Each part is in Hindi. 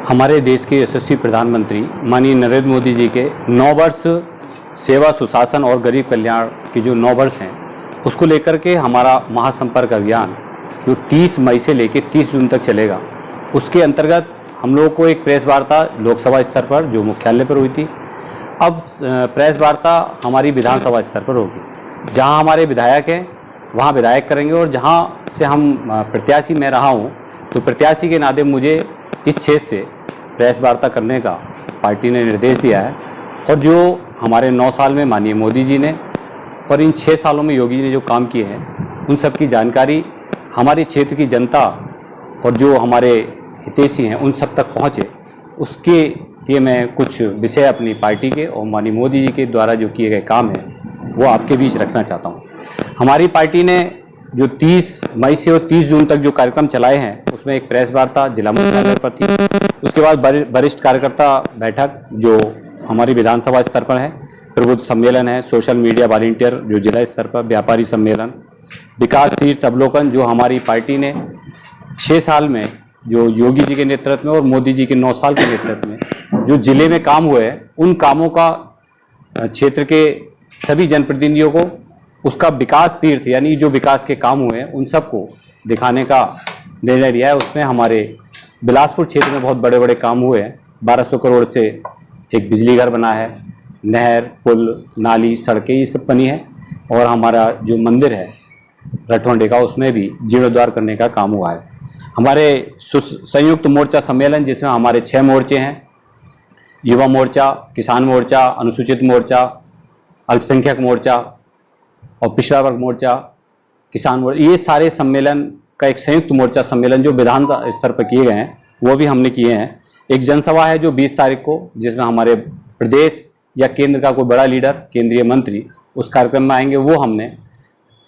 हमारे देश के यशस्वी प्रधानमंत्री माननीय नरेंद्र मोदी जी के 9 वर्ष सेवा, सुशासन और गरीब कल्याण के जो 9 वर्ष हैं, उसको लेकर के हमारा महासंपर्क अभियान जो 30 मई से लेकर 30 जून तक चलेगा, उसके अंतर्गत हम लोगों को एक प्रेस वार्ता लोकसभा स्तर पर जो मुख्यालय पर हुई थी, अब प्रेस वार्ता हमारी विधानसभा स्तर पर होगी। जहां हमारे विधायक हैं वहां विधायक करेंगे, और जहां से हम प्रत्याशी मैं रहा हूं, तो प्रत्याशी के नाते मुझे इस क्षेत्र से प्रेस वार्ता करने का पार्टी ने निर्देश दिया है। और जो हमारे 9 साल में माननीय मोदी जी ने और इन 6 सालों में योगी जी ने जो काम किए हैं, उन सब की जानकारी हमारे क्षेत्र की जनता और जो हमारे हितैषी हैं उन सब तक पहुँचे, उसके लिए मैं कुछ विषय अपनी पार्टी के और माननीय मोदी जी के द्वारा जो किए गए काम हैं वो आपके बीच रखना चाहता हूँ। हमारी पार्टी ने जो 30 मई से और 30 जून तक जो कार्यक्रम चलाए हैं, उसमें एक प्रेस वार्ता जिला मुख्यालय पर थी। उसके बाद वरिष्ठ कार्यकर्ता बैठक जो हमारी विधानसभा स्तर पर है, प्रबुद्ध सम्मेलन है, सोशल मीडिया वॉलंटियर जो जिला स्तर पर, व्यापारी सम्मेलन, विकास तीर्थ अवलोकन जो हमारी पार्टी ने 6 साल में जो योगी जी के नेतृत्व में और मोदी जी के 9 साल के नेतृत्व में जो जिले में काम हुए हैं, उन कामों का क्षेत्र के सभी जनप्रतिनिधियों को उसका विकास तीर्थ यानी जो विकास के काम हुए हैं उन सबको दिखाने का निर्णय लिया है। उसमें हमारे बिलासपुर क्षेत्र में बहुत बड़े बड़े काम हुए हैं। 1200 करोड़ से एक बिजली घर बना है, नहर, पुल, नाली, सड़कें ये सब बनी है, और हमारा जो मंदिर है रठवंडे का, उसमें भी जीर्णोद्धार करने का काम हुआ है। हमारे संयुक्त मोर्चा सम्मेलन जिसमें हमारे 6 मोर्चे हैं, युवा मोर्चा, किसान मोर्चा, अनुसूचित मोर्चा, अल्पसंख्यक मोर्चा और पिछड़ा वर्ग मोर्चा, किसान मोर्चा, ये सारे सम्मेलन का एक संयुक्त मोर्चा सम्मेलन जो विधान स्तर पर किए गए हैं वो भी हमने किए हैं। एक जनसभा है जो 20 तारीख को, जिसमें हमारे प्रदेश या केंद्र का कोई बड़ा लीडर, केंद्रीय मंत्री उस कार्यक्रम में आएंगे, वो हमने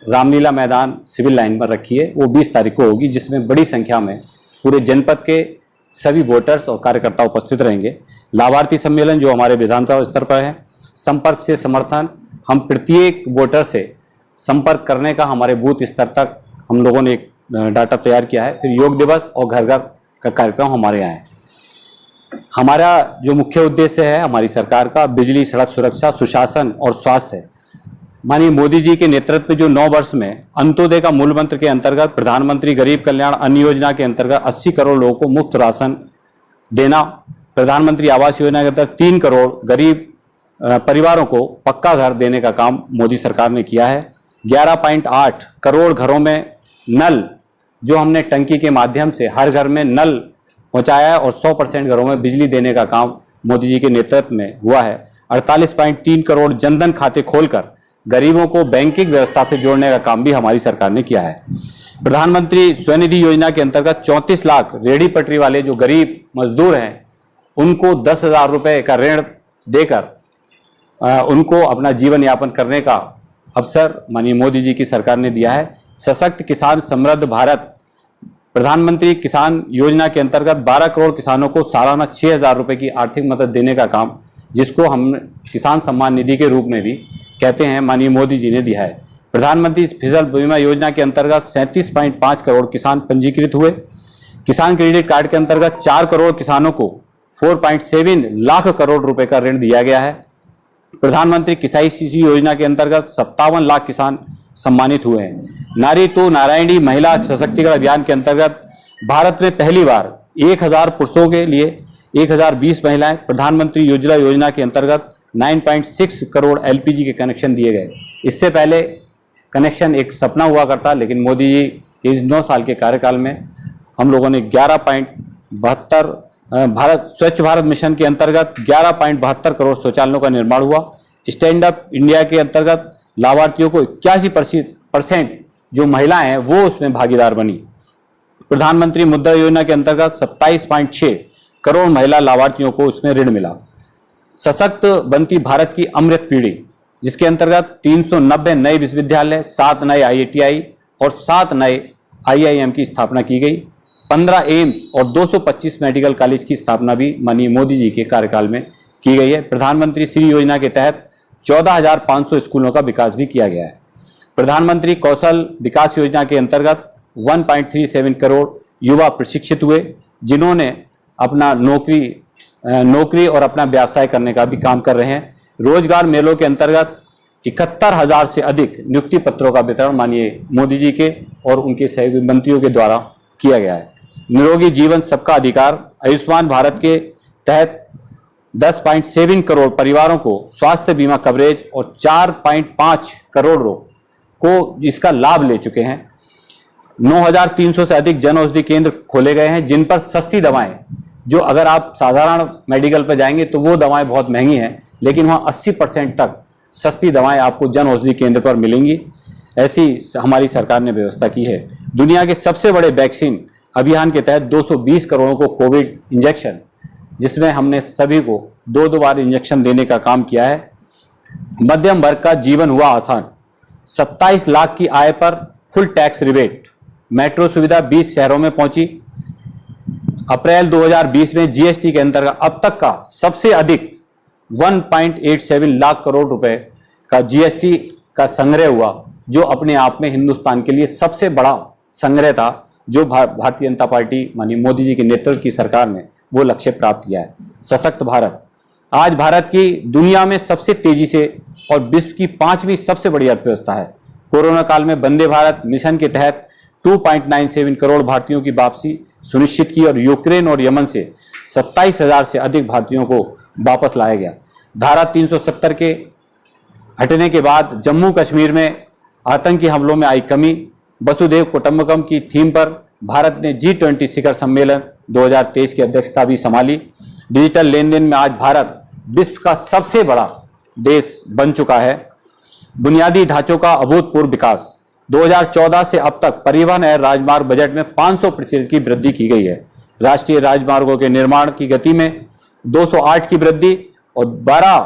रामलीला मैदान सिविल लाइन पर रखी है, वो 20 तारीख को होगी, जिसमें बड़ी संख्या में पूरे जनपद के सभी वोटर्स और कार्यकर्ता उपस्थित रहेंगे। लाभार्थी सम्मेलन जो हमारे विधानसभा स्तर पर है, संपर्क से समर्थन, हम प्रत्येक वोटर से संपर्क करने का हमारे बूथ स्तर तक हम लोगों ने एक डाटा तैयार किया है। फिर योग दिवस और घर घर का कार्यक्रम हमारे यहाँ है। हमारा जो मुख्य उद्देश्य है हमारी सरकार का, बिजली, सड़क सुरक्षा, सुशासन और स्वास्थ्य है। माननीय मोदी जी के नेतृत्व में जो 9 वर्ष में अंत्योदय का मूल मंत्र के अंतर्गत प्रधानमंत्री गरीब कल्याण अन्न योजना के अंतर्गत 80 करोड़ लोगों को मुफ्त राशन देना, प्रधानमंत्री आवास योजना के अंतर्गत 3 करोड़ गरीब परिवारों को पक्का घर देने का काम मोदी सरकार ने किया है। 11.8 करोड़ घरों में नल जो हमने टंकी के माध्यम से हर घर में नल पहुंचाया है, और 100% घरों में बिजली देने का काम मोदी जी के नेतृत्व में हुआ है। 48.3 करोड़ जनधन खाते खोलकर गरीबों को बैंकिंग व्यवस्था से जोड़ने का काम भी हमारी सरकार ने किया है। प्रधानमंत्री स्वनिधि योजना के अंतर्गत 34 लाख रेहड़ी पटरी वाले जो गरीब मजदूर हैं उनको 10,000 रुपये का ऋण देकर उनको अपना जीवन यापन करने का अवसर माननीय मोदी जी की सरकार ने दिया है। सशक्त किसान समृद्ध भारत प्रधानमंत्री किसान योजना के अंतर्गत 12 करोड़ किसानों को सालाना 6,000 रुपये की आर्थिक मदद देने का काम, जिसको हम किसान सम्मान निधि के रूप में भी कहते हैं, माननीय मोदी जी ने दिया है। प्रधानमंत्री फसल बीमा योजना के अंतर्गत 37.5 करोड़ किसान पंजीकृत हुए। किसान क्रेडिट कार्ड के अंतर्गत 4 करोड़ किसानों को 4.7 लाख करोड़ रुपए का ऋण दिया गया है। प्रधानमंत्री किसाई योजना के अंतर्गत 57 लाख किसान सम्मानित हुए हैं। नारी तो नारायणी महिला सशक्तिकरण अभियान के अंतर्गत भारत में पहली बार 1000 पुरुषों के लिए 1020 महिलाएं प्रधानमंत्री उज्ज्वला योजना के अंतर्गत 9.6 करोड़ LPG के कनेक्शन दिए गए। इससे पहले कनेक्शन एक सपना हुआ करता, लेकिन मोदी जी के इस 9 साल के कार्यकाल में हम लोगों ने 11.72 भारत स्वच्छ भारत मिशन के अंतर्गत 11.72 करोड़ शौचालयों का निर्माण हुआ। स्टैंड अप इंडिया के अंतर्गत लाभार्थियों को 81% जो महिलाएं हैं वो उसमें भागीदार बनी। प्रधानमंत्री मुद्रा योजना के अंतर्गत 27.6 करोड़ महिला लाभार्थियों को उसमें ऋण मिला। सशक्त बनती भारत की अमृत पीढ़ी, जिसके अंतर्गत 390 नए विश्वविद्यालय, 7 नए IITI और 7 नए IIM की स्थापना की गई। 15 एम्स और 225 मेडिकल कॉलेज की स्थापना भी माननीय मोदी जी के कार्यकाल में की गई है। प्रधानमंत्री श्री योजना के तहत 14,500 स्कूलों का विकास भी किया गया है। प्रधानमंत्री कौशल विकास योजना के अंतर्गत 1.37 करोड़ युवा प्रशिक्षित हुए, जिन्होंने अपना नौकरी और अपना व्यवसाय करने का भी काम कर रहे हैं। रोजगार मेलों के अंतर्गत 71,000 से अधिक नियुक्ति पत्रों का वितरण माननीय मोदी जी के और उनके सहयोगी मंत्रियों के द्वारा किया गया है। निरोगी जीवन सबका अधिकार आयुष्मान भारत के तहत 10.7 करोड़ परिवारों को स्वास्थ्य बीमा कवरेज और 4.5 करोड़ को इसका लाभ ले चुके हैं। 9,300 से अधिक जन औषधि केंद्र खोले गए हैं, जिन पर सस्ती दवाएं, जो अगर आप साधारण मेडिकल पर जाएंगे तो वो दवाएं बहुत महंगी हैं, लेकिन वहाँ 80% तक सस्ती दवाएं आपको जन औषधि केंद्र पर मिलेंगी। ऐसी हमारी सरकार ने व्यवस्था की है। दुनिया के सबसे बड़े वैक्सीन अभियान के तहत 220 करोड़ को कोविड इंजेक्शन, जिसमें हमने सभी को 2 बार इंजेक्शन देने का काम किया है। मध्यम वर्ग का जीवन हुआ आसान, 27 लाख की आय पर फुल टैक्स रिबेट, मेट्रो सुविधा 20 शहरों में पहुंची। अप्रैल 2020 में जीएसटी के अंतर्गत अब तक का सबसे अधिक 1.87 लाख करोड़ रुपए का जीएसटी का संग्रह हुआ, जो अपने आप में हिंदुस्तान के लिए सबसे बड़ा संग्रह था, जो भारतीय जनता पार्टी माननीय मोदी जी के नेतृत्व की सरकार ने वो लक्ष्य प्राप्त किया है। सशक्त भारत, आज भारत की दुनिया में सबसे तेजी से और विश्व की 5वीं सबसे बड़ी अर्थव्यवस्था है। कोरोना काल में वंदे भारत मिशन के तहत 2.97 करोड़ भारतीयों की वापसी सुनिश्चित की और यूक्रेन और यमन से 27,000 से अधिक भारतीयों को वापस लाया गया। धारा 370 के हटने के बाद जम्मू कश्मीर में आतंकी हमलों में आई कमी। वसुधैव कुटुंबकम की थीम पर भारत ने G20 शिखर सम्मेलन 2023 की अध्यक्षता भी संभाली। डिजिटल लेन देन में आज भारत विश्व का सबसे बड़ा देश बन चुका है। बुनियादी ढांचों का अभूतपूर्व विकास, 2014 से अब तक परिवहन और राजमार्ग बजट में 500% की वृद्धि की गई है। राष्ट्रीय राजमार्गों के निर्माण की गति में 208 की वृद्धि और 12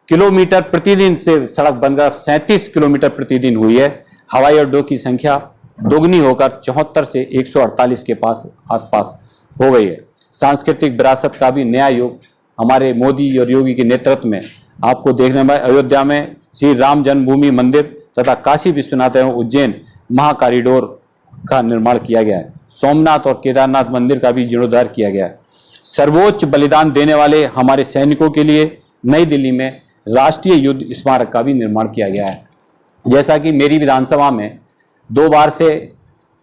किलोमीटर प्रतिदिन से सड़क बनकर 37 किलोमीटर प्रतिदिन हुई है। हवाई अड्डों की संख्या दोगुनी होकर 74 से 148 के आसपास हो गई है। सांस्कृतिक विरासत का भी नया युग हमारे मोदी और योगी के नेतृत्व में आपको देखने में। अयोध्या में श्री राम जन्मभूमि मंदिर तथा काशी विश्वनाथ एवं उज्जैन महाकॉरिडोर का निर्माण किया गया है। सोमनाथ और केदारनाथ मंदिर का भी जीर्णोद्धार किया गया है। सर्वोच्च बलिदान देने वाले हमारे सैनिकों के लिए नई दिल्ली में राष्ट्रीय युद्ध स्मारक का भी निर्माण किया गया है। जैसा कि मेरी विधानसभा में 2 बार से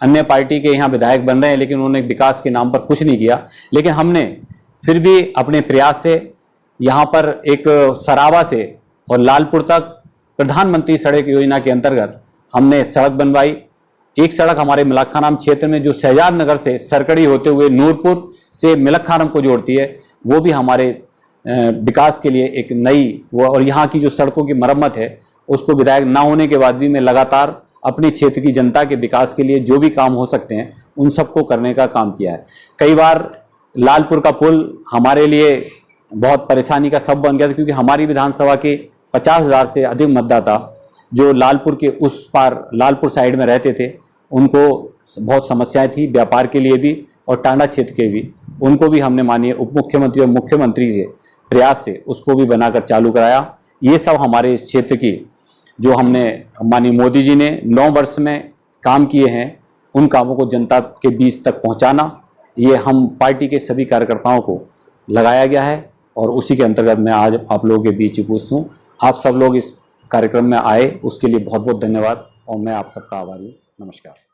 अन्य पार्टी के यहाँ विधायक बन रहे हैं, लेकिन उन्होंने विकास के नाम पर कुछ नहीं किया, लेकिन हमने फिर भी अपने प्रयास से यहाँ पर एक सरावा से और लालपुर तक प्रधानमंत्री सड़क योजना के अंतर्गत हमने सड़क बनवाई। एक सड़क हमारे मिलखानम क्षेत्र में जो शहजाद नगर से सरकड़ी होते हुए नूरपुर से मिलखानम को जोड़ती है, वो भी हमारे विकास के लिए एक नई और यहाँ की जो सड़कों की मरम्मत है उसको विधायक ना होने के बाद भी मैं लगातार अपने क्षेत्र की जनता के विकास के लिए जो भी काम हो सकते हैं उन सबको करने का काम किया है। कई बार लालपुर का पुल हमारे लिए बहुत परेशानी का सब बन गया था, क्योंकि हमारी विधानसभा के 50,000 से अधिक मतदाता जो लालपुर के उस पार लालपुर साइड में रहते थे, उनको बहुत समस्याएं थी, व्यापार के लिए भी और टांडा क्षेत्र के भी। उनको भी हमने माननीय उप मुख्यमंत्री और मुख्यमंत्री के प्रयास से उसको भी बनाकर चालू कराया। ये सब हमारे इस क्षेत्र की जो हमने माननीय मोदी जी ने 9 वर्ष में काम किए हैं, उन कामों को जनता के बीच तक पहुंचाना, ये हम पार्टी के सभी कार्यकर्ताओं को लगाया गया है और उसी के अंतर्गत मैं आज आप लोगों के बीच उपस्थित हूँ। आप सब लोग इस कार्यक्रम में आए, उसके लिए बहुत बहुत धन्यवाद और मैं आप सबका आभारी हूँ। नमस्कार।